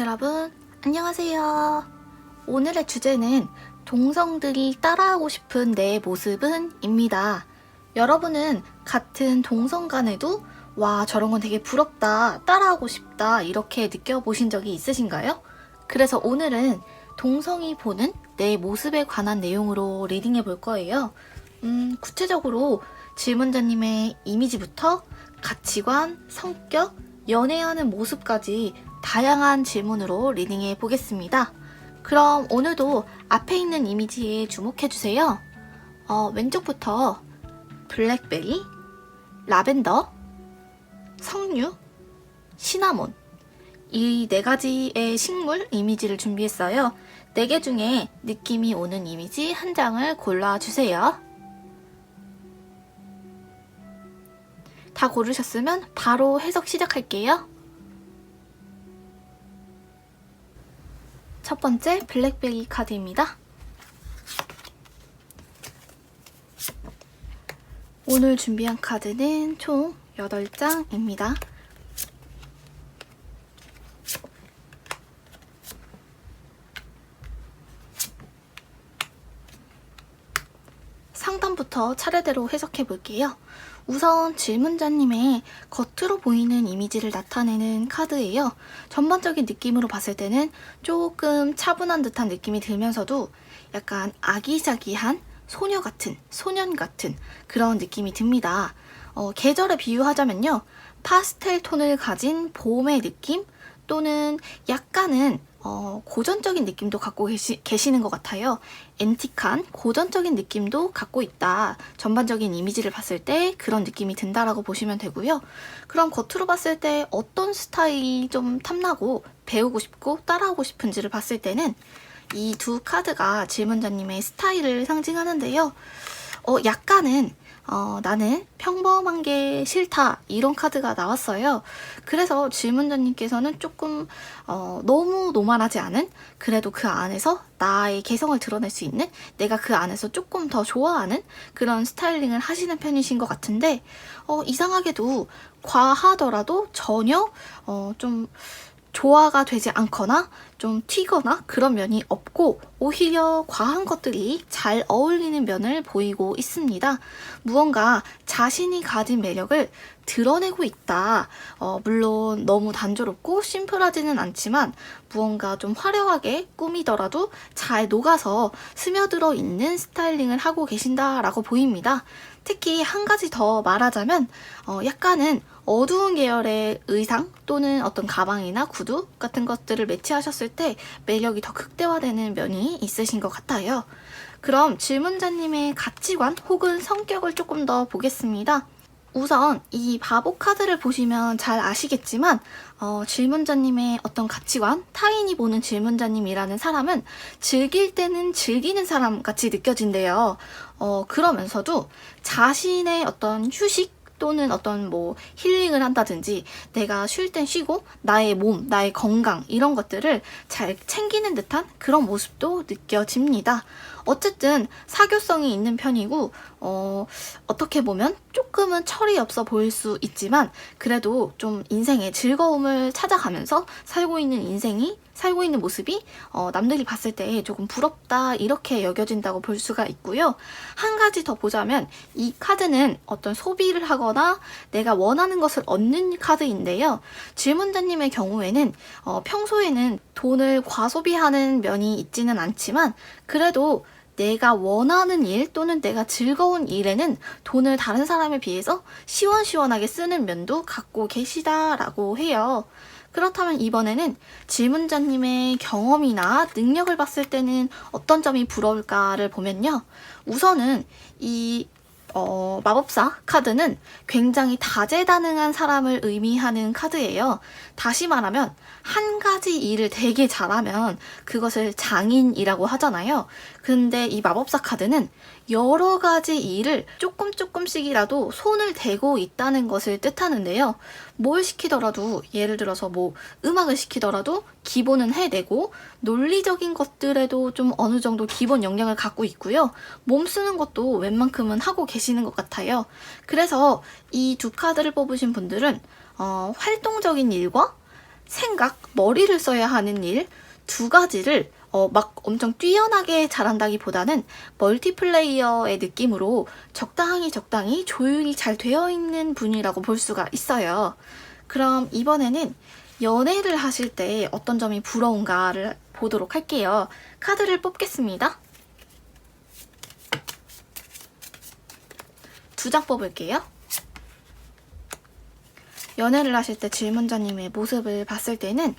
여러분, 안녕하세요. 오늘의 주제는 동성들이 따라하고 싶은 내 모습은 입니다. 여러분은 같은 동성 간에도 와, 저런 건 되게 부럽다, 따라하고 싶다 이렇게 느껴보신 적이 있으신가요? 그래서 오늘은 동성이 보는 내 모습에 관한 내용으로 리딩해 볼 거예요. 구체적으로 질문자님의 이미지부터 가치관, 성격, 연애하는 모습까지 다양한 질문으로 리딩해 보겠습니다. 그럼 오늘도 앞에 있는 이미지에 주목해 주세요. 왼쪽부터 블랙베리, 라벤더, 석류, 시나몬 이 4가지의 식물 이미지를 준비했어요. 4개 중에 느낌이 오는 이미지 한 장을 골라주세요. 다 고르셨으면 바로 해석 시작할게요. 첫 번째 블랙베리 카드입니다. 오늘 준비한 카드는 총 8장입니다. 상단부터 차례대로 해석해 볼게요. 우선 질문자님의 겉으로 보이는 이미지를 나타내는 카드예요. 전반적인 느낌으로 봤을 때는 조금 차분한 듯한 느낌이 들면서도 약간 아기자기한 소녀 같은, 소년 같은 그런 느낌이 듭니다. 계절에 비유하자면요. 파스텔 톤을 가진 봄의 느낌 또는 약간은 고전적인 느낌도 갖고 계시는 것 같아요. 앤틱한 고전적인 느낌도 갖고 있다. 전반적인 이미지를 봤을 때 그런 느낌이 든다라고 보시면 되고요. 그럼 겉으로 봤을 때 어떤 스타일이 좀 탐나고 배우고 싶고 따라하고 싶은지를 봤을 때는 이 두 카드가 질문자님의 스타일을 상징하는데요. 약간은 나는 평범한 게 싫다 이런 카드가 나왔어요. 그래서 질문자님께서는 조금 너무 노멀하지 않은 그래도 그 안에서 나의 개성을 드러낼 수 있는 내가 그 안에서 조금 더 좋아하는 그런 스타일링을 하시는 편이신 것 같은데 이상하게도 과하더라도 전혀 좀 조화가 되지 않거나 좀 튀거나 그런 면이 없고 오히려 과한 것들이 잘 어울리는 면을 보이고 있습니다. 무언가 자신이 가진 매력을 드러내고 있다. 물론 너무 단조롭고 심플하지는 않지만 무언가 좀 화려하게 꾸미더라도 잘 녹아서 스며들어 있는 스타일링을 하고 계신다라고 보입니다. 특히 한 가지 더 말하자면 약간은 어두운 계열의 의상 또는 어떤 가방이나 구두 같은 것들을 매치하셨을 때 매력이 더 극대화되는 면이 있으신 것 같아요. 그럼 질문자님의 가치관 혹은 성격을 조금 더 보겠습니다. 우선 이 바보 카드를 보시면 잘 아시겠지만 질문자님의 어떤 가치관, 타인이 보는 질문자님이라는 사람은 즐길 때는 즐기는 사람 같이 느껴진대요. 그러면서도 자신의 어떤 휴식 또는 어떤 힐링을 한다든지 내가 쉴 땐 쉬고 나의 몸, 나의 건강 이런 것들을 잘 챙기는 듯한 그런 모습도 느껴집니다. 어쨌든 사교성이 있는 편이고 어떻게 보면 조금은 철이 없어 보일 수 있지만 그래도 좀 인생의 즐거움을 찾아가면서 살고 있는 모습이 남들이 봤을 때 조금 부럽다 이렇게 여겨진다고 볼 수가 있고요. 한 가지 더 보자면 이 카드는 어떤 소비를 하거나 내가 원하는 것을 얻는 카드인데요. 질문자님의 경우에는 평소에는 돈을 과소비하는 면이 있지는 않지만 그래도 내가 원하는 일 또는 내가 즐거운 일에는 돈을 다른 사람에 비해서 시원시원하게 쓰는 면도 갖고 계시다라고 해요. 그렇다면 이번에는 질문자님의 경험이나 능력을 봤을 때는 어떤 점이 부러울까를 보면요. 우선은 이 마법사 카드는 굉장히 다재다능한 사람을 의미하는 카드예요. 다시 말하면 한 가지 일을 되게 잘하면 그것을 장인이라고 하잖아요. 근데 이 마법사 카드는 여러 가지 일을 조금씩이라도 손을 대고 있다는 것을 뜻하는데요. 뭘 시키더라도 예를 들어서 음악을 시키더라도 기본은 해내고 논리적인 것들에도 좀 어느 정도 기본 역량을 갖고 있고요. 몸 쓰는 것도 웬만큼은 하고 계시는 것 같아요. 그래서 이 두 카드를 뽑으신 분들은 활동적인 일과 생각, 머리를 써야 하는 일 두 가지를 막 엄청 뛰어나게 잘한다기보다는 멀티플레이어의 느낌으로 적당히 조율이 잘 되어 있는 분이라고 볼 수가 있어요. 그럼 이번에는 연애를 하실 때 어떤 점이 부러운가를 보도록 할게요. 카드를 뽑겠습니다. 2장 뽑을게요. 연애를 하실 때 질문자님의 모습을 봤을 때는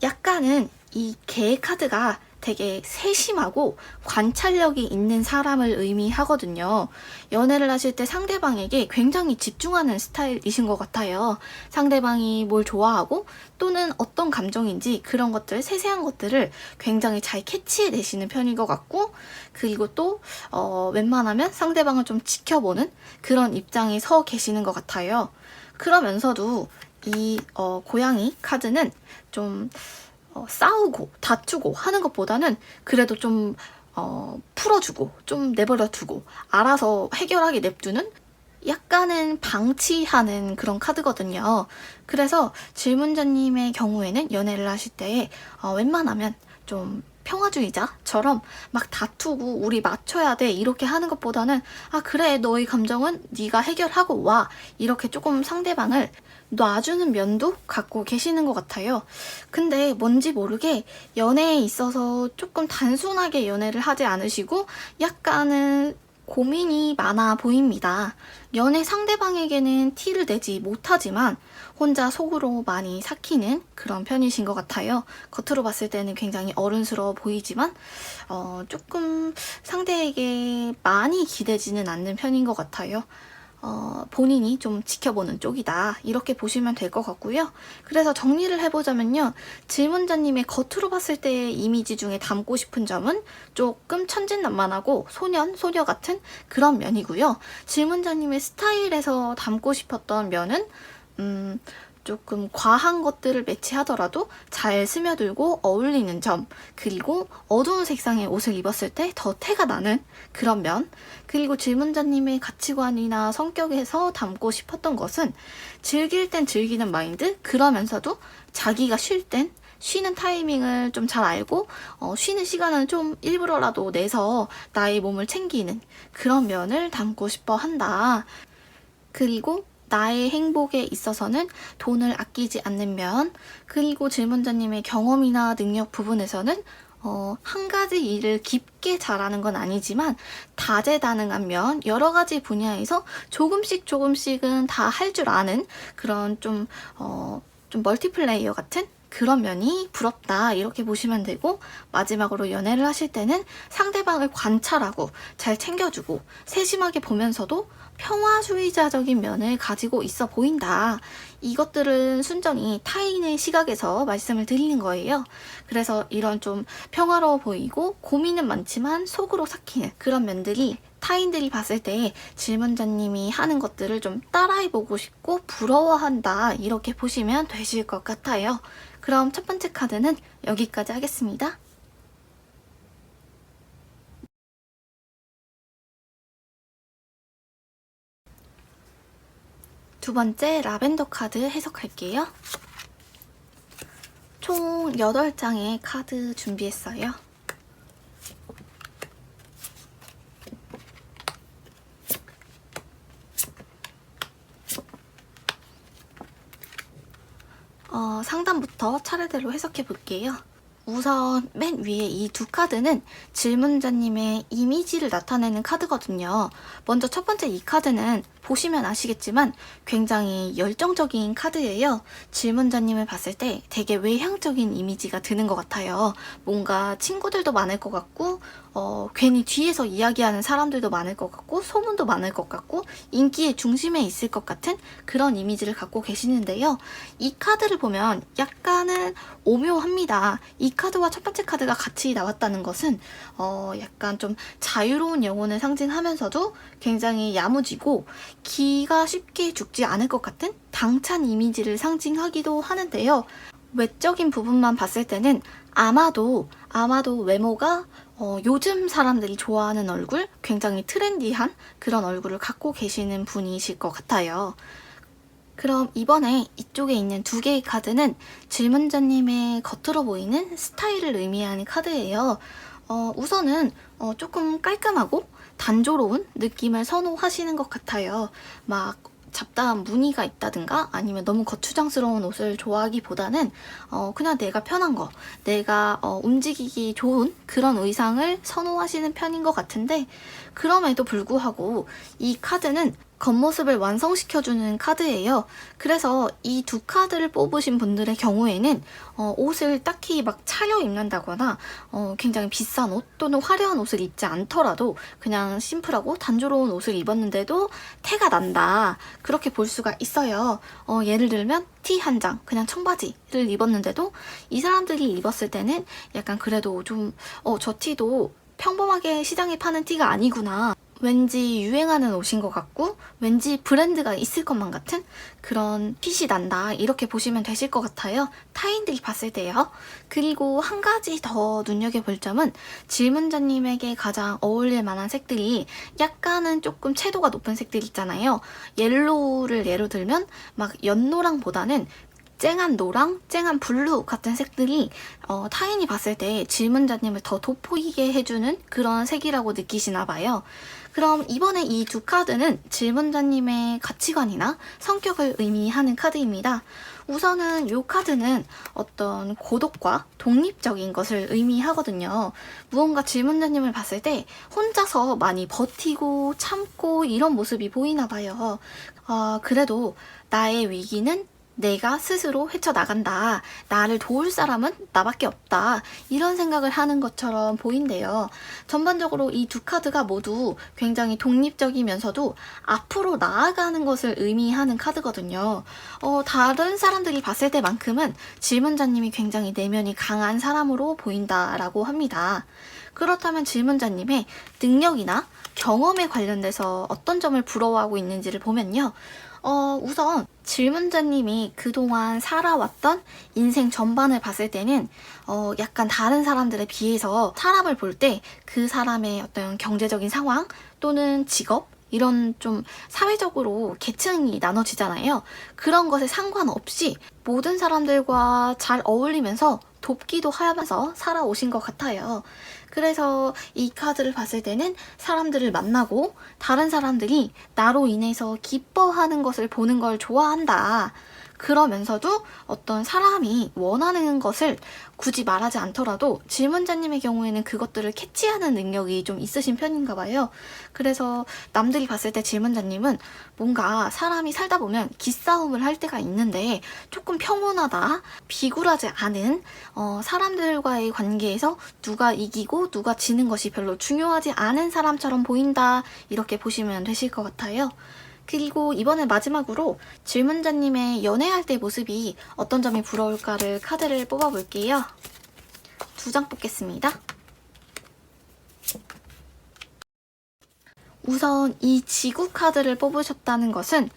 약간은 이 개 카드가 되게 세심하고 관찰력이 있는 사람을 의미하거든요. 연애를 하실 때 상대방에게 굉장히 집중하는 스타일이신 것 같아요. 상대방이 뭘 좋아하고 또는 어떤 감정인지 그런 것들, 세세한 것들을 굉장히 잘 캐치해내시는 편인 것 같고, 그리고 또 웬만하면 상대방을 좀 지켜보는 그런 입장에 서 계시는 것 같아요. 그러면서도 이 고양이 카드는 좀 싸우고 다투고 하는 것보다는 그래도 좀 풀어주고 좀 내버려두고 알아서 해결하게 냅두는 약간은 방치하는 그런 카드거든요. 그래서 질문자님의 경우에는 연애를 하실 때 웬만하면 좀 평화주의자처럼 막 다투고 우리 맞춰야 돼 이렇게 하는 것보다는 아 그래 너의 감정은 네가 해결하고 와 이렇게 조금 상대방을 놔주는 면도 갖고 계시는 것 같아요. 근데 뭔지 모르게 연애에 있어서 조금 단순하게 연애를 하지 않으시고 약간은 고민이 많아 보입니다. 연애 상대방에게는 티를 내지 못하지만 혼자 속으로 많이 삭히는 그런 편이신 것 같아요. 겉으로 봤을 때는 굉장히 어른스러워 보이지만 조금 상대에게 많이 기대지는 않는 편인 것 같아요. 본인이 좀 지켜보는 쪽이다 이렇게 보시면 될 것 같고요. 그래서 정리를 해보자면요. 질문자님의 겉으로 봤을 때의 이미지 중에 담고 싶은 점은 조금 천진난만하고 소년, 소녀 같은 그런 면이고요. 질문자님의 스타일에서 담고 싶었던 면은 조금 과한 것들을 매치하더라도 잘 스며들고 어울리는 점, 그리고 어두운 색상의 옷을 입었을 때 더 태가 나는 그런 면, 그리고 질문자님의 가치관이나 성격에서 담고 싶었던 것은 즐길 땐 즐기는 마인드, 그러면서도 자기가 쉴 땐 쉬는 타이밍을 좀 잘 알고 쉬는 시간은 좀 일부러라도 내서 나의 몸을 챙기는 그런 면을 담고 싶어 한다. 그리고 나의 행복에 있어서는 돈을 아끼지 않는 면, 그리고 질문자님의 경험이나 능력 부분에서는 한 가지 일을 깊게 잘하는 건 아니지만 다재다능한 면, 여러 가지 분야에서 조금씩은 다 할 줄 아는 그런 좀 멀티플레이어 같은 그런 면이 부럽다 이렇게 보시면 되고, 마지막으로 연애를 하실 때는 상대방을 관찰하고 잘 챙겨주고 세심하게 보면서도 평화주의자적인 면을 가지고 있어 보인다. 이것들은 순전히 타인의 시각에서 말씀을 드리는 거예요. 그래서 이런 좀 평화로워 보이고 고민은 많지만 속으로 삭히는 그런 면들이 타인들이 봤을 때 질문자님이 하는 것들을 좀 따라해보고 싶고 부러워한다 이렇게 보시면 되실 것 같아요. 그럼 첫 번째 카드는 여기까지 하겠습니다. 두 번째 라벤더 카드 해석할게요. 총 8장의 카드 준비했어요. 상단부터 차례대로 해석해 볼게요. 우선 맨 위에 이 두 카드는 질문자님의 이미지를 나타내는 카드거든요. 먼저 첫 번째 이 카드는 보시면 아시겠지만 굉장히 열정적인 카드예요. 질문자님을 봤을 때 되게 외향적인 이미지가 드는 것 같아요. 뭔가 친구들도 많을 것 같고 괜히 뒤에서 이야기하는 사람들도 많을 것 같고 소문도 많을 것 같고 인기의 중심에 있을 것 같은 그런 이미지를 갖고 계시는데요. 이 카드를 보면 약간은 오묘합니다. 이 카드와 첫 번째 카드가 같이 나왔다는 것은 약간 좀 자유로운 영혼을 상징하면서도 굉장히 야무지고 기가 쉽게 죽지 않을 것 같은 당찬 이미지를 상징하기도 하는데요. 외적인 부분만 봤을 때는 아마도 외모가 요즘 사람들이 좋아하는 얼굴, 굉장히 트렌디한 그런 얼굴을 갖고 계시는 분이실 것 같아요. 그럼 이번에 이쪽에 있는 두 개의 카드는 질문자님의 겉으로 보이는 스타일을 의미하는 카드예요. 우선은 조금 깔끔하고 단조로운 느낌을 선호하시는 것 같아요. 막 잡다한 무늬가 있다든가 아니면 너무 거추장스러운 옷을 좋아하기보다는 그냥 내가 편한 거, 내가 움직이기 좋은 그런 의상을 선호하시는 편인 것 같은데, 그럼에도 불구하고 이 카드는 겉모습을 완성시켜주는 카드예요. 그래서 이 두 카드를 뽑으신 분들의 경우에는 옷을 딱히 막 차려입는다거나 굉장히 비싼 옷 또는 화려한 옷을 입지 않더라도 그냥 심플하고 단조로운 옷을 입었는데도 태가 난다, 그렇게 볼 수가 있어요. 예를 들면 티 한 장, 그냥 청바지를 입었는데도 이 사람들이 입었을 때는 약간 그래도 좀 저 티도 평범하게 시장에 파는 티가 아니구나, 왠지 유행하는 옷인 것 같고 왠지 브랜드가 있을 것만 같은 그런 핏이 난다, 이렇게 보시면 되실 것 같아요. 타인들이 봤을 때요. 그리고 한 가지 더 눈여겨볼 점은 질문자님에게 가장 어울릴 만한 색들이 약간은 조금 채도가 높은 색들 있잖아요. 옐로우를 예로 들면 막 연노랑보다는 쨍한 노랑, 쨍한 블루 같은 색들이 타인이 봤을 때 질문자님을 더 돋보이게 해주는 그런 색이라고 느끼시나 봐요. 그럼 이번에 이 두 카드는 질문자님의 가치관이나 성격을 의미하는 카드입니다. 우선은 이 카드는 어떤 고독과 독립적인 것을 의미하거든요. 무언가 질문자님을 봤을 때 혼자서 많이 버티고 참고 이런 모습이 보이나 봐요. 그래도 나의 위기는 내가 스스로 헤쳐나간다, 나를 도울 사람은 나밖에 없다, 이런 생각을 하는 것처럼 보인대요. 전반적으로 이 두 카드가 모두 굉장히 독립적이면서도 앞으로 나아가는 것을 의미하는 카드거든요. 다른 사람들이 봤을 때만큼은 질문자님이 굉장히 내면이 강한 사람으로 보인다라고 합니다. 그렇다면 질문자님의 능력이나 경험에 관련돼서 어떤 점을 부러워하고 있는지를 보면요. 우선 질문자님이 그동안 살아왔던 인생 전반을 봤을 때는 약간 다른 사람들에 비해서 사람을 볼 때 그 사람의 어떤 경제적인 상황 또는 직업, 이런 좀 사회적으로 계층이 나눠지잖아요. 그런 것에 상관없이 모든 사람들과 잘 어울리면서 돕기도 하면서 살아오신 것 같아요. 그래서 이 카드를 봤을 때는 사람들을 만나고 다른 사람들이 나로 인해서 기뻐하는 것을 보는 걸 좋아한다. 그러면서도 어떤 사람이 원하는 것을 굳이 말하지 않더라도 질문자님의 경우에는 그것들을 캐치하는 능력이 좀 있으신 편인가 봐요. 그래서 남들이 봤을 때 질문자님은 뭔가 사람이 살다 보면 기싸움을 할 때가 있는데 조금 평온하다, 비굴하지 않은 사람들과의 관계에서 누가 이기고 누가 지는 것이 별로 중요하지 않은 사람처럼 보인다, 이렇게 보시면 되실 것 같아요. 그리고 이번에 마지막으로 질문자님의 연애할 때 모습이 어떤 점이 부러울까를 카드를 뽑아볼게요. 2장 뽑겠습니다. 우선 이 지구 카드를 뽑으셨다는 것은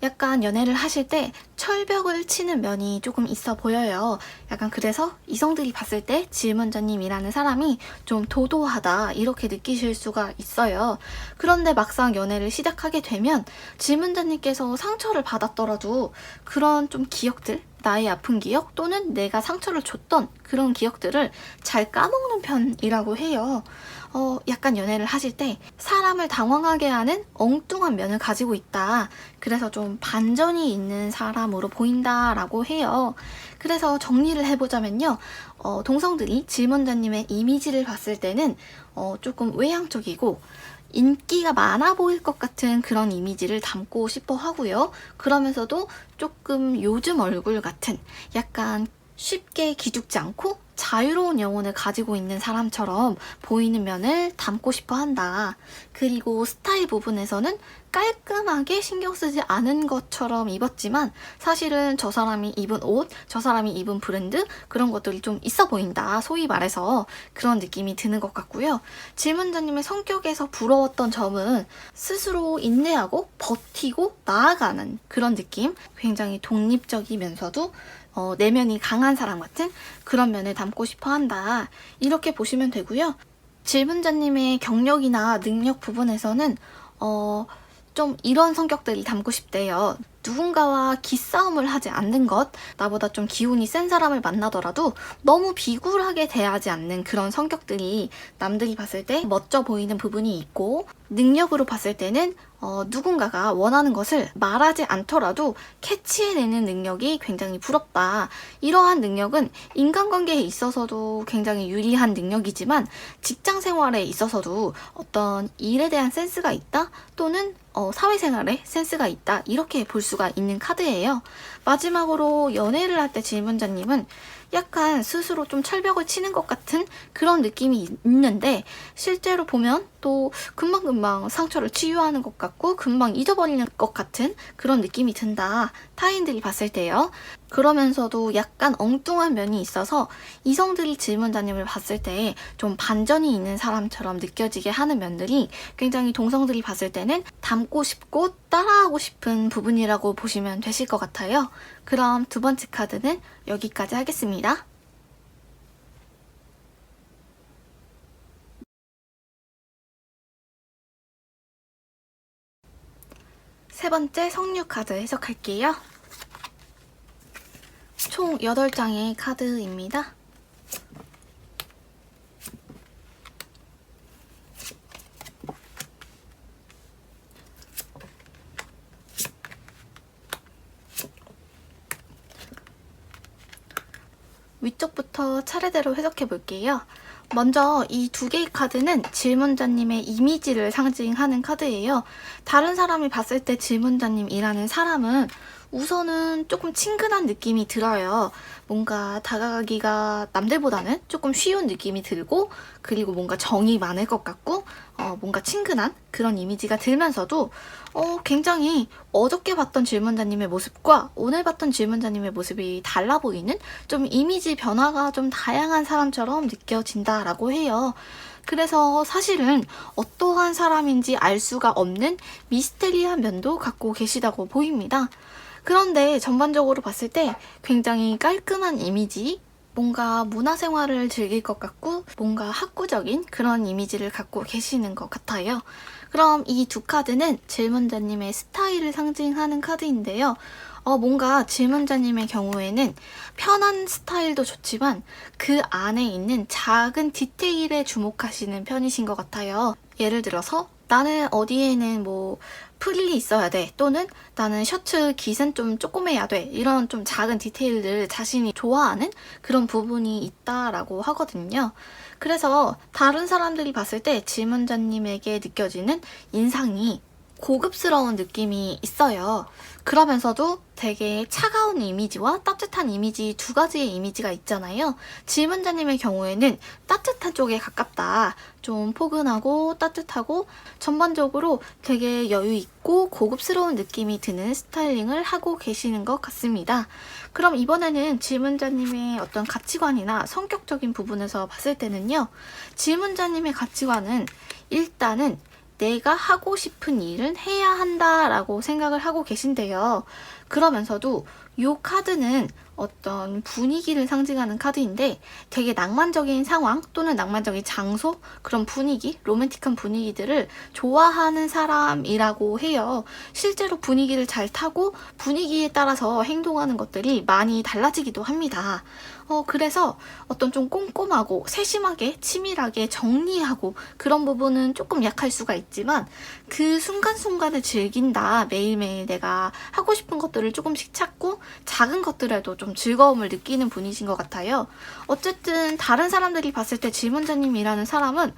약간 연애를 하실 때 철벽을 치는 면이 조금 있어 보여요. 약간 그래서 이성들이 봤을 때 질문자님이라는 사람이 좀 도도하다, 이렇게 느끼실 수가 있어요. 그런데 막상 연애를 시작하게 되면 질문자님께서 상처를 받았더라도 그런 좀 기억들, 나의 아픈 기억 또는 내가 상처를 줬던 그런 기억들을 잘 까먹는 편이라고 해요. 약간 연애를 하실 때 사람을 당황하게 하는 엉뚱한 면을 가지고 있다. 그래서 좀 반전이 있는 사람으로 보인다라고 해요. 그래서 정리를 해보자면요. 동성들이 질문자님의 이미지를 봤을 때는 조금 외향적이고 인기가 많아 보일 것 같은 그런 이미지를 담고 싶어 하고요. 그러면서도 조금 요즘 얼굴 같은 약간 쉽게 기죽지 않고 자유로운 영혼을 가지고 있는 사람처럼 보이는 면을 담고 싶어 한다. 그리고 스타일 부분에서는 깔끔하게 신경 쓰지 않은 것처럼 입었지만 사실은 저 사람이 입은 옷, 저 사람이 입은 브랜드, 그런 것들이 좀 있어 보인다, 소위 말해서 그런 느낌이 드는 것 같고요. 질문자님의 성격에서 부러웠던 점은 스스로 인내하고 버티고 나아가는 그런 느낌, 굉장히 독립적이면서도 내면이 강한 사람 같은 그런 면을 담고 싶어 한다, 이렇게 보시면 되고요. 질문자님의 경력이나 능력 부분에서는 좀 이런 성격들이 담고 싶대요. 누군가와 기싸움을 하지 않는 것, 나보다 좀 기운이 센 사람을 만나더라도 너무 비굴하게 대하지 않는 그런 성격들이 남들이 봤을 때 멋져 보이는 부분이 있고, 능력으로 봤을 때는 누군가가 원하는 것을 말하지 않더라도 캐치해내는 능력이 굉장히 부럽다. 이러한 능력은 인간관계에 있어서도 굉장히 유리한 능력이지만 직장 생활에 있어서도 어떤 일에 대한 센스가 있다? 또는 사회생활에 센스가 있다. 이렇게 볼 수가 있는 카드예요. 마지막으로 연애를 할 때 질문자님은 약간 스스로 좀 철벽을 치는 것 같은 그런 느낌이 있는데, 실제로 보면 또 금방금방 상처를 치유하는 것 같고 금방 잊어버리는 것 같은 그런 느낌이 든다. 타인들이 봤을 때요. 그러면서도 약간 엉뚱한 면이 있어서 이성들이 질문자님을 봤을 때 좀 반전이 있는 사람처럼 느껴지게 하는 면들이 굉장히 동성들이 봤을 때는 닮고 싶고 따라하고 싶은 부분이라고 보시면 되실 것 같아요. 그럼 두 번째 카드는 여기까지 하겠습니다. 세 번째 성류 카드 해석할게요. 총 8장의 카드입니다. 위쪽부터 차례대로 해석해 볼게요. 먼저 이 두 개의 카드는 질문자님의 이미지를 상징하는 카드예요. 다른 사람이 봤을 때 질문자님이라는 사람은 우선은 조금 친근한 느낌이 들어요. 뭔가 다가가기가 남들보다는 조금 쉬운 느낌이 들고, 그리고 뭔가 정이 많을 것 같고, 뭔가 친근한 그런 이미지가 들면서도 굉장히 어저께 봤던 질문자님의 모습과 오늘 봤던 질문자님의 모습이 달라 보이는, 좀 이미지 변화가 좀 다양한 사람처럼 느껴진다라고 해요. 그래서 사실은 어떠한 사람인지 알 수가 없는 미스테리한 면도 갖고 계시다고 보입니다. 그런데 전반적으로 봤을 때 굉장히 깔끔한 이미지, 뭔가 문화생활을 즐길 것 같고 뭔가 학구적인 그런 이미지를 갖고 계시는 것 같아요. 그럼 이 두 카드는 질문자님의 스타일을 상징하는 카드인데요. 뭔가 질문자님의 경우에는 편한 스타일도 좋지만 그 안에 있는 작은 디테일에 주목하시는 편이신 것 같아요. 예를 들어서 나는 어디에는 뭐 프릴이 있어야 돼, 또는 나는 셔츠 깃은 좀 조그매야 돼, 이런 좀 작은 디테일들 자신이 좋아하는 그런 부분이 있다라고 하거든요. 그래서 다른 사람들이 봤을 때 질문자님에게 느껴지는 인상이 고급스러운 느낌이 있어요. 그러면서도 되게 차가운 이미지와 따뜻한 이미지, 두 가지의 이미지가 있잖아요. 질문자님의 경우에는 따뜻한 쪽에 가깝다. 좀 포근하고 따뜻하고 전반적으로 되게 여유 있고 고급스러운 느낌이 드는 스타일링을 하고 계시는 것 같습니다. 그럼 이번에는 질문자님의 어떤 가치관이나 성격적인 부분에서 봤을 때는요. 질문자님의 가치관은 일단은 내가 하고 싶은 일은 해야 한다라고 생각을 하고 계신데요. 그러면서도 이 카드는 어떤 분위기를 상징하는 카드인데 되게 낭만적인 상황 또는 낭만적인 장소, 그런 분위기, 로맨틱한 분위기들을 좋아하는 사람이라고 해요. 실제로 분위기를 잘 타고 분위기에 따라서 행동하는 것들이 많이 달라지기도 합니다. 그래서 어떤 좀 꼼꼼하고 세심하게 치밀하게 정리하고 그런 부분은 조금 약할 수가 있지만 그 순간순간을 즐긴다. 매일매일 내가 하고 싶은 것들을 조금씩 찾고 작은 것들에도 좀 즐거움을 느끼는 분이신 것 같아요. 어쨌든 다른 사람들이 봤을 때 질문자님이라는 사람은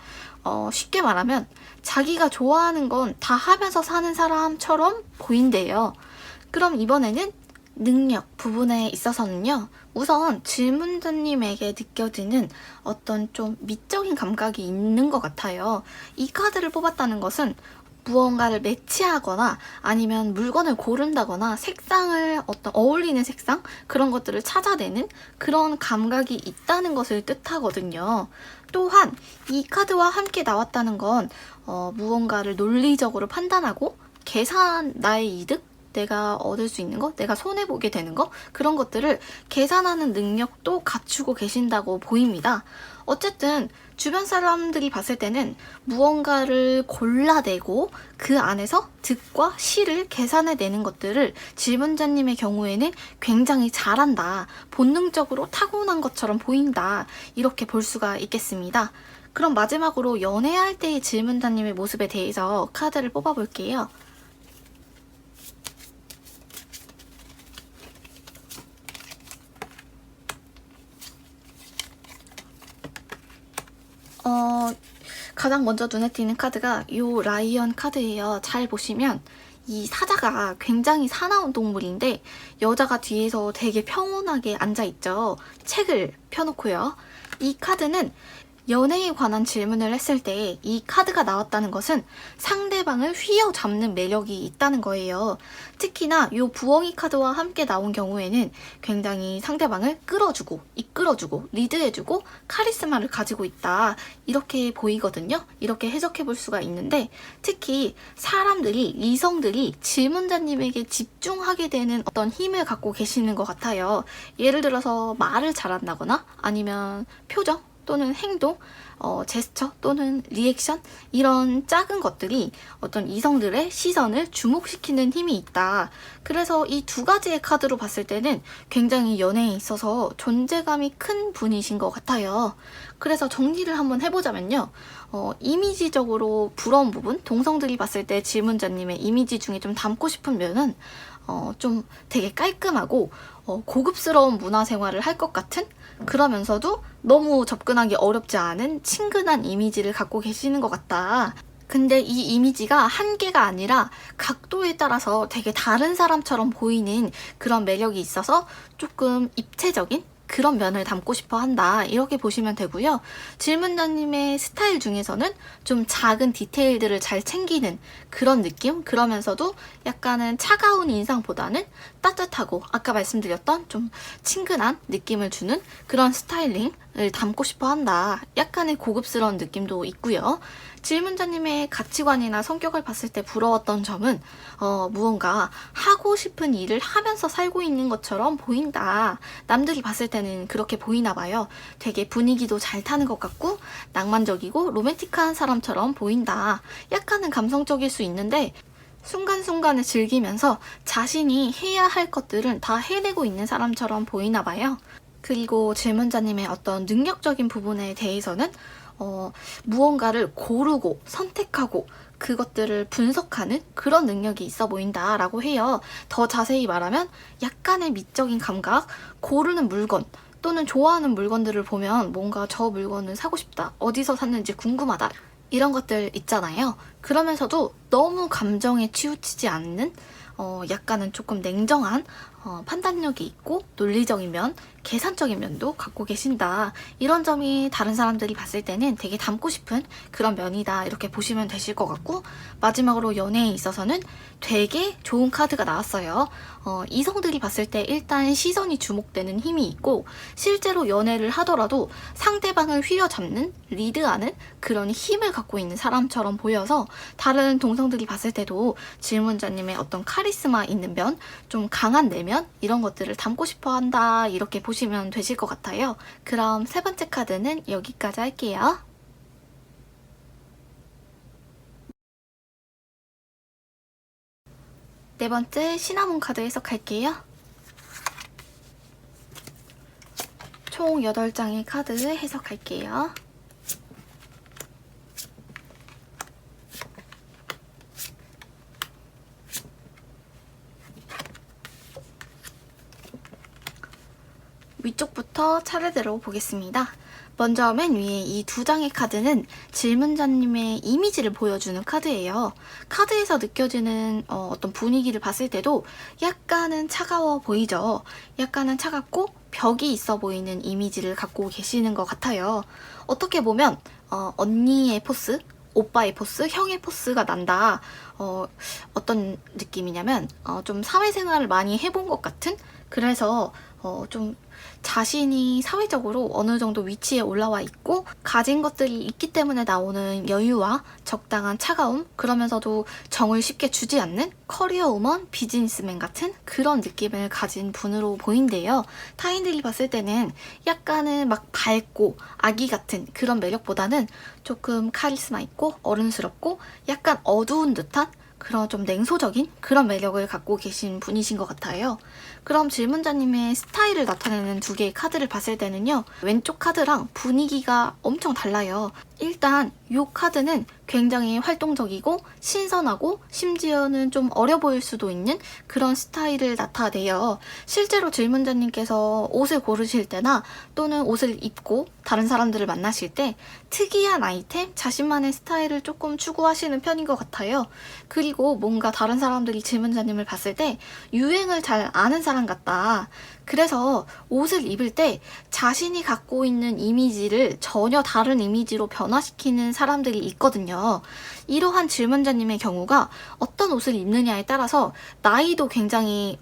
쉽게 말하면 자기가 좋아하는 건 다 하면서 사는 사람처럼 보인대요. 그럼 이번에는 능력 부분에 있어서는요. 우선 질문자님에게 느껴지는 어떤 좀 미적인 감각이 있는 것 같아요. 이 카드를 뽑았다는 것은 무언가를 매치하거나 아니면 물건을 고른다거나 색상을 어떤 어울리는 색상 그런 것들을 찾아내는 그런 감각이 있다는 것을 뜻하거든요. 또한 이 카드와 함께 나왔다는 건 무언가를 논리적으로 판단하고 계산, 나의 이득, 내가 얻을 수 있는 거, 내가 손해보게 되는 거, 그런 것들을 계산하는 능력도 갖추고 계신다고 보입니다. 어쨌든 주변 사람들이 봤을 때는 무언가를 골라내고 그 안에서 득과 실을 계산해내는 것들을 질문자님의 경우에는 굉장히 잘한다, 본능적으로 타고난 것처럼 보인다, 이렇게 볼 수가 있겠습니다. 그럼 마지막으로 연애할 때의 질문자님의 모습에 대해서 카드를 뽑아볼게요. 가장 먼저 눈에 띄는 카드가 이 라이언 카드예요. 잘 보시면 이 사자가 굉장히 사나운 동물인데 여자가 뒤에서 되게 평온하게 앉아있죠. 책을 펴놓고요. 이 카드는 연애에 관한 질문을 했을 때 이 카드가 나왔다는 것은 상대방을 휘어잡는 매력이 있다는 거예요. 특히나 이 부엉이 카드와 함께 나온 경우에는 굉장히 상대방을 끌어주고 이끌어주고 리드해주고 카리스마를 가지고 있다, 이렇게 보이거든요. 이렇게 해석해 볼 수가 있는데, 특히 사람들이, 이성들이 질문자님에게 집중하게 되는 어떤 힘을 갖고 계시는 것 같아요. 예를 들어서 말을 잘한다거나 아니면 표정 또는 행동, 제스처 또는 리액션, 이런 작은 것들이 어떤 이성들의 시선을 주목시키는 힘이 있다. 그래서 이 두 가지의 카드로 봤을 때는 굉장히 연애에 있어서 존재감이 큰 분이신 것 같아요. 그래서 정리를 한번 해보자면요. 이미지적으로 부러운 부분, 동성들이 봤을 때 질문자님의 이미지 중에 좀 담고 싶은 면은 좀 되게 깔끔하고 고급스러운 문화생활을 할 것 같은, 그러면서도 너무 접근하기 어렵지 않은 친근한 이미지를 갖고 계시는 것 같다. 근데 이 이미지가 한계가 아니라 각도에 따라서 되게 다른 사람처럼 보이는 그런 매력이 있어서 조금 입체적인 그런 면을 담고 싶어 한다, 이렇게 보시면 되고요. 질문자님의 스타일 중에서는 좀 작은 디테일들을 잘 챙기는 그런 느낌? 그러면서도 약간은 차가운 인상보다는 따뜻하고 아까 말씀드렸던 좀 친근한 느낌을 주는 그런 스타일링을 담고 싶어 한다. 약간의 고급스러운 느낌도 있고요. 질문자님의 가치관이나 성격을 봤을 때 부러웠던 점은 무언가 하고 싶은 일을 하면서 살고 있는 것처럼 보인다. 남들이 봤을 때는 그렇게 보이나 봐요. 되게 분위기도 잘 타는 것 같고 낭만적이고 로맨틱한 사람처럼 보인다. 약간은 감성적일 수 있는데 순간순간을 즐기면서 자신이 해야 할 것들은 다 해내고 있는 사람처럼 보이나 봐요. 그리고 질문자님의 어떤 능력적인 부분에 대해서는 무언가를 고르고 선택하고 그것들을 분석하는 그런 능력이 있어 보인다라고 해요. 더 자세히 말하면 약간의 미적인 감각, 고르는 물건 또는 좋아하는 물건들을 보면 뭔가 저 물건을 사고 싶다, 어디서 샀는지 궁금하다, 이런 것들 있잖아요. 그러면서도 너무 감정에 치우치지 않는 약간은 조금 냉정한 판단력이 있고 논리적인 면, 계산적인 면도 갖고 계신다. 이런 점이 다른 사람들이 봤을 때는 되게 닮고 싶은 그런 면이다, 이렇게 보시면 되실 것 같고, 마지막으로 연애에 있어서는 되게 좋은 카드가 나왔어요. 이성들이 봤을 때 일단 시선이 주목되는 힘이 있고, 실제로 연애를 하더라도 상대방을 휘어잡는, 리드하는 그런 힘을 갖고 있는 사람처럼 보여서 다른 동성들이 봤을 때도 질문자님의 어떤 카리스마 있는 면, 좀 강한 내면, 이런 것들을 담고 싶어 한다, 이렇게 보시면 되실 것 같아요. 그럼 세 번째 카드는 여기까지 할게요. 네 번째 시나몬 카드 해석할게요. 총 8장의 카드 해석할게요. 위쪽부터 차례대로 보겠습니다. 먼저 맨 위에 이 2장의 카드는 질문자님의 이미지를 보여주는 카드예요. 카드에서 느껴지는 어떤 분위기를 봤을 때도 약간은 차가워 보이죠. 약간은 차갑고 벽이 있어 보이는 이미지를 갖고 계시는 것 같아요. 어떻게 보면 언니의 포스, 오빠의 포스, 형의 포스가 난다. 어떤 느낌이냐면 좀 사회생활을 많이 해본 것 같은, 그래서 좀 자신이 사회적으로 어느 정도 위치에 올라와 있고 가진 것들이 있기 때문에 나오는 여유와 적당한 차가움, 그러면서도 정을 쉽게 주지 않는 커리어 우먼, 비즈니스맨 같은 그런 느낌을 가진 분으로 보인대요. 타인들이 봤을 때는 약간은 막 밝고 아기 같은 그런 매력보다는 조금 카리스마 있고 어른스럽고 약간 어두운 듯한 그런 좀 냉소적인 그런 매력을 갖고 계신 분이신 것 같아요. 그럼 질문자님의 스타일을 나타내는 두 개의 카드를 봤을 때는요, 왼쪽 카드랑 분위기가 엄청 달라요. 일단 이 카드는 굉장히 활동적이고 신선하고 심지어는 좀 어려 보일 수도 있는 그런 스타일을 나타내요. 실제로 질문자님께서 옷을 고르실 때나 또는 옷을 입고 다른 사람들을 만나실 때 특이한 아이템, 자신만의 스타일을 조금 추구하시는 편인 것 같아요. 그리고 뭔가 다른 사람들이 질문자님을 봤을 때 유행을 잘 아는 사람 같다. 그래서 옷을 입을 때 자신이 갖고 있는 이미지를 전혀 다른 이미지로 변화시키는 사람들이 있거든요. 이러한 질문자님의 경우가 어떤 옷을 입느냐에 따라서 나이도 굉장히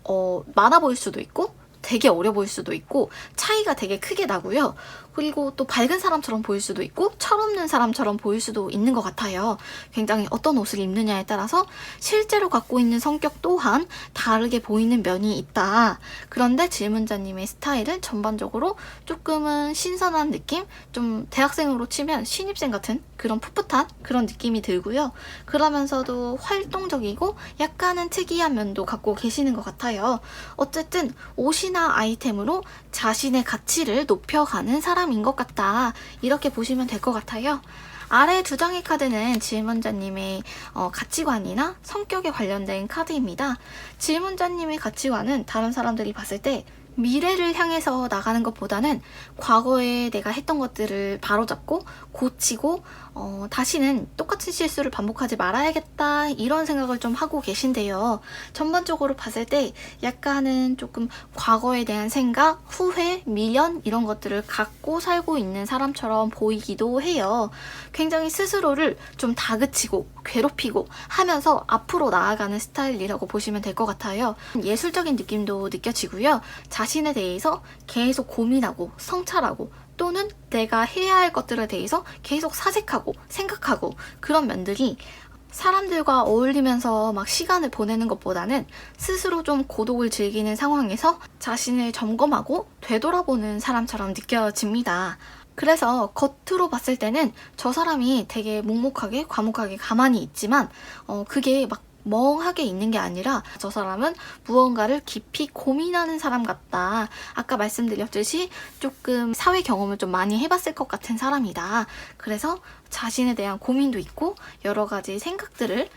많아 보일 수도 있고 되게 어려 보일 수도 있고 차이가 되게 크게 나고요. 그리고 또 밝은 사람처럼 보일 수도 있고 철없는 사람처럼 보일 수도 있는 것 같아요. 굉장히 어떤 옷을 입느냐에 따라서 실제로 갖고 있는 성격 또한 다르게 보이는 면이 있다. 그런데 질문자님의 스타일은 전반적으로 조금은 신선한 느낌? 좀 대학생으로 치면 신입생 같은 그런 풋풋한 그런 느낌이 들고요. 그러면서도 활동적이고 약간은 특이한 면도 갖고 계시는 것 같아요. 어쨌든 옷이나 아이템으로 자신의 가치를 높여가는 사람인 것 같다. 이렇게 보시면 될 것 같아요. 아래 두 장의 카드는 질문자님의 가치관이나 성격에 관련된 카드입니다. 질문자님의 가치관은 다른 사람들이 봤을 때 미래를 향해서 나가는 것보다는 과거에 내가 했던 것들을 바로잡고 고치고 다시는 똑같은 실수를 반복하지 말아야겠다 이런 생각을 좀 하고 계신데요. 전반적으로 봤을 때 약간은 조금 과거에 대한 생각, 후회, 미련 이런 것들을 갖고 살고 있는 사람처럼 보이기도 해요. 굉장히 스스로를 좀 다그치고 괴롭히고 하면서 앞으로 나아가는 스타일이라고 보시면 될 것 같아요. 예술적인 느낌도 느껴지고요. 자신에 대해서 계속 고민하고 성찰하고 또는 내가 해야 할 것들에 대해서 계속 사색하고 생각하고 그런 면들이 사람들과 어울리면서 막 시간을 보내는 것보다는 스스로 좀 고독을 즐기는 상황에서 자신을 점검하고 되돌아보는 사람처럼 느껴집니다. 그래서 겉으로 봤을 때는 저 사람이 되게 묵묵하게 과묵하게 가만히 있지만 그게 막 멍하게 있는 게 아니라 저 사람은 무언가를 깊이 고민하는 사람 같다. 아까 말씀드렸듯이 조금 사회 경험을 좀 많이 해봤을 것 같은 사람이다. 그래서 자신에 대한 고민도 있고 여러 가지 생각들을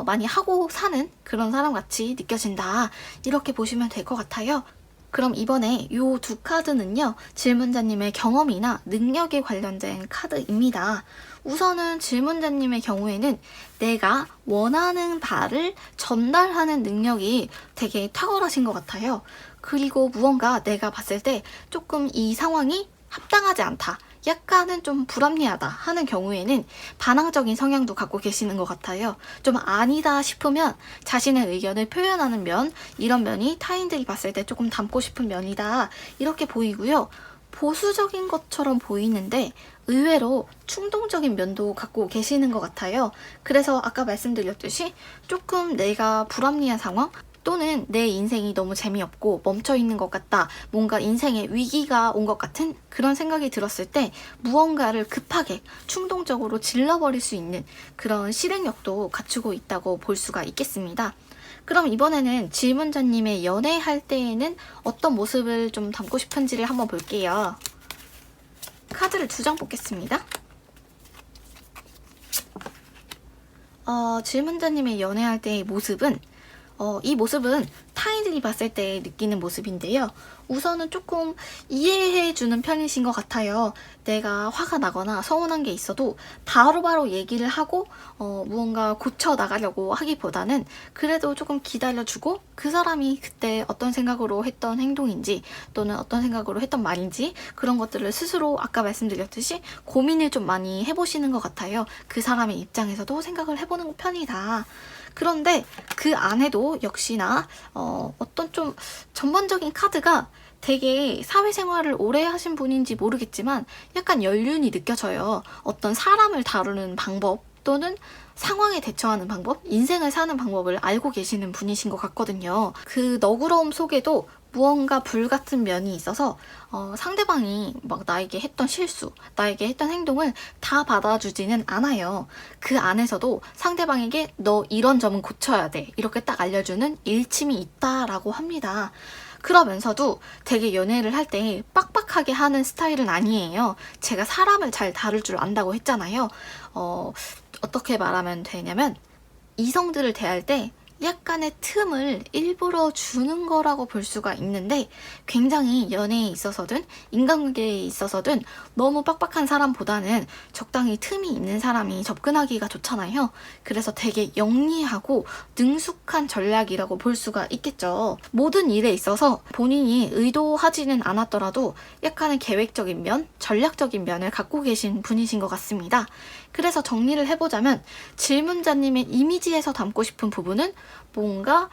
많이 하고 사는 그런 사람같이 느껴진다. 이렇게 보시면 될 것 같아요. 그럼 이번에 이 두 카드는요, 질문자님의 경험이나 능력에 관련된 카드입니다. 우선은 질문자님의 경우에는 내가 원하는 바를 전달하는 능력이 되게 탁월하신 것 같아요. 그리고 무언가 내가 봤을 때 조금 이 상황이 합당하지 않다. 약간은 좀 불합리하다 하는 경우에는 반항적인 성향도 갖고 계시는 것 같아요. 좀 아니다 싶으면 자신의 의견을 표현하는 면, 이런 면이 타인들이 봤을 때 조금 담고 싶은 면이다. 이렇게 보이고요. 보수적인 것처럼 보이는데 의외로 충동적인 면도 갖고 계시는 것 같아요. 그래서 아까 말씀드렸듯이 조금 내가 불합리한 상황, 또는 내 인생이 너무 재미없고 멈춰있는 것 같다, 뭔가 인생에 위기가 온 것 같은 그런 생각이 들었을 때 무언가를 급하게 충동적으로 질러버릴 수 있는 그런 실행력도 갖추고 있다고 볼 수가 있겠습니다. 그럼 이번에는 질문자님의 연애할 때에는 어떤 모습을 좀 담고 싶은지를 한번 볼게요. 카드를 두 장 뽑겠습니다. 질문자님의 연애할 때의 모습은 이 모습은 타인들이 봤을 때 느끼는 모습인데요. 우선은 조금 이해해주는 편이신 것 같아요. 내가 화가 나거나 서운한 게 있어도 바로바로 얘기를 하고 무언가 고쳐나가려고 하기보다는 그래도 조금 기다려주고 그 사람이 그때 어떤 생각으로 했던 행동인지 또는 어떤 생각으로 했던 말인지 그런 것들을 스스로 아까 말씀드렸듯이 고민을 좀 많이 해보시는 것 같아요. 그 사람의 입장에서도 생각을 해보는 편이다. 그런데 그 안에도 역시나 어떤 좀 전반적인 카드가 되게 사회생활을 오래 하신 분인지 모르겠지만 약간 연륜이 느껴져요. 어떤 사람을 다루는 방법 또는 상황에 대처하는 방법, 인생을 사는 방법을 알고 계시는 분이신 것 같거든요. 그 너그러움 속에도 무언가 불같은 면이 있어서 상대방이 막 나에게 했던 실수, 나에게 했던 행동을 다 받아주지는 않아요. 그 안에서도 상대방에게 너 이런 점은 고쳐야 돼, 이렇게 딱 알려주는 일침이 있다라고 합니다. 그러면서도 되게 연애를 할 때 빡빡하게 하는 스타일은 아니에요. 제가 사람을 잘 다룰 줄 안다고 했잖아요. 어떻게 말하면 되냐면 이성들을 대할 때 약간의 틈을 일부러 주는 거라고 볼 수가 있는데, 굉장히 연애에 있어서든 인간관계에 있어서든 너무 빡빡한 사람보다는 적당히 틈이 있는 사람이 접근하기가 좋잖아요. 그래서 되게 영리하고 능숙한 전략이라고 볼 수가 있겠죠. 모든 일에 있어서 본인이 의도하지는 않았더라도 약간의 계획적인 면, 전략적인 면을 갖고 계신 분이신 것 같습니다. 그래서 정리를 해보자면 질문자님의 이미지에서 담고 싶은 부분은 뭔가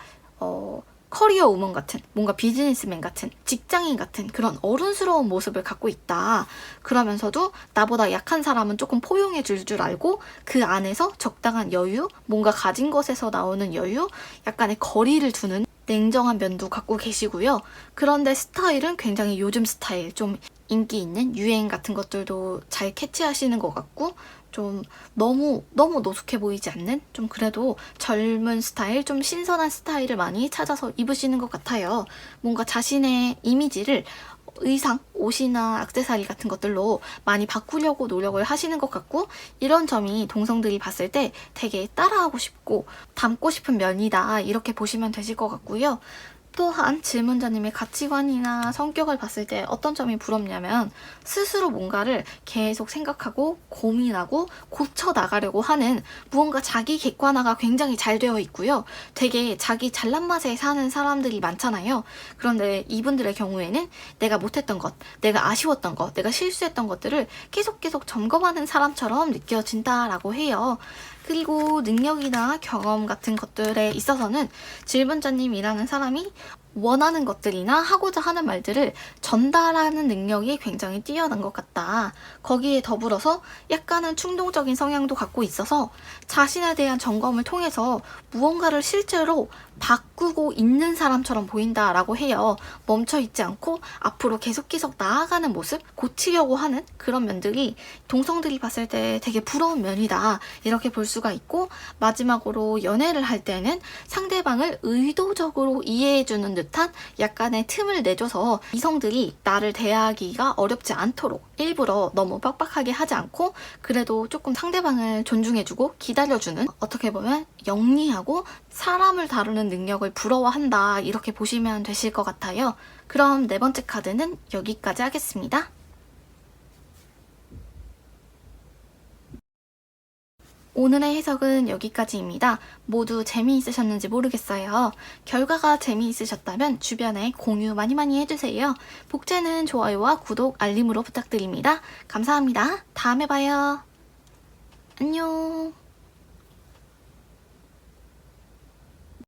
커리어 우먼 같은, 뭔가 비즈니스맨 같은, 직장인 같은 그런 어른스러운 모습을 갖고 있다. 그러면서도 나보다 약한 사람은 조금 포용해 줄 줄 알고 그 안에서 적당한 여유, 뭔가 가진 것에서 나오는 여유, 약간의 거리를 두는 냉정한 면도 갖고 계시고요. 그런데 스타일은 굉장히 요즘 스타일, 좀 인기 있는 유행 같은 것들도 잘 캐치하시는 것 같고, 좀 너무 노숙해 보이지 않는, 좀 그래도 젊은 스타일, 좀 신선한 스타일을 많이 찾아서 입으시는 것 같아요. 뭔가 자신의 이미지를 의상, 옷이나 액세서리 같은 것들로 많이 바꾸려고 노력을 하시는 것 같고, 이런 점이 동성들이 봤을 때 되게 따라하고 싶고 닮고 싶은 면이다, 이렇게 보시면 되실 것 같고요. 또한 질문자님의 가치관이나 성격을 봤을 때 어떤 점이 부럽냐면, 스스로 뭔가를 계속 생각하고 고민하고 고쳐나가려고 하는 무언가 자기 객관화가 굉장히 잘 되어 있고요. 되게 자기 잘난 맛에 사는 사람들이 많잖아요. 그런데 이분들의 경우에는 내가 못했던 것, 내가 아쉬웠던 것, 내가 실수했던 것들을 계속 점검하는 사람처럼 느껴진다라고 해요. 그리고 능력이나 경험 같은 것들에 있어서는 질문자님이라는 사람이 원하는 것들이나 하고자 하는 말들을 전달하는 능력이 굉장히 뛰어난 것 같다. 거기에 더불어서 약간은 충동적인 성향도 갖고 있어서 자신에 대한 점검을 통해서 무언가를 실제로 바꾸고 있는 사람처럼 보인다라고 해요. 멈춰있지 않고 앞으로 계속 나아가는 모습, 고치려고 하는 그런 면들이 동성들이 봤을 때 되게 부러운 면이다, 이렇게 볼 수가 있고, 마지막으로 연애를 할 때는 상대방을 의도적으로 이해해주는 듯한 약간의 틈을 내줘서 이성들이 나를 대하기가 어렵지 않도록 일부러 너무 빡빡하게 하지 않고 그래도 조금 상대방을 존중해주고 기다려주는, 어떻게 보면 영리하고 사람을 다루는 능력을 부러워한다, 이렇게 보시면 되실 것 같아요. 그럼 네 번째 카드는 여기까지 하겠습니다. 오늘의 해석은 여기까지입니다. 모두 재미있으셨는지 모르겠어요. 결과가 재미있으셨다면 주변에 공유 많이 해주세요. 복제는 좋아요와 구독, 알림으로 부탁드립니다. 감사합니다. 다음에 봐요. 안녕.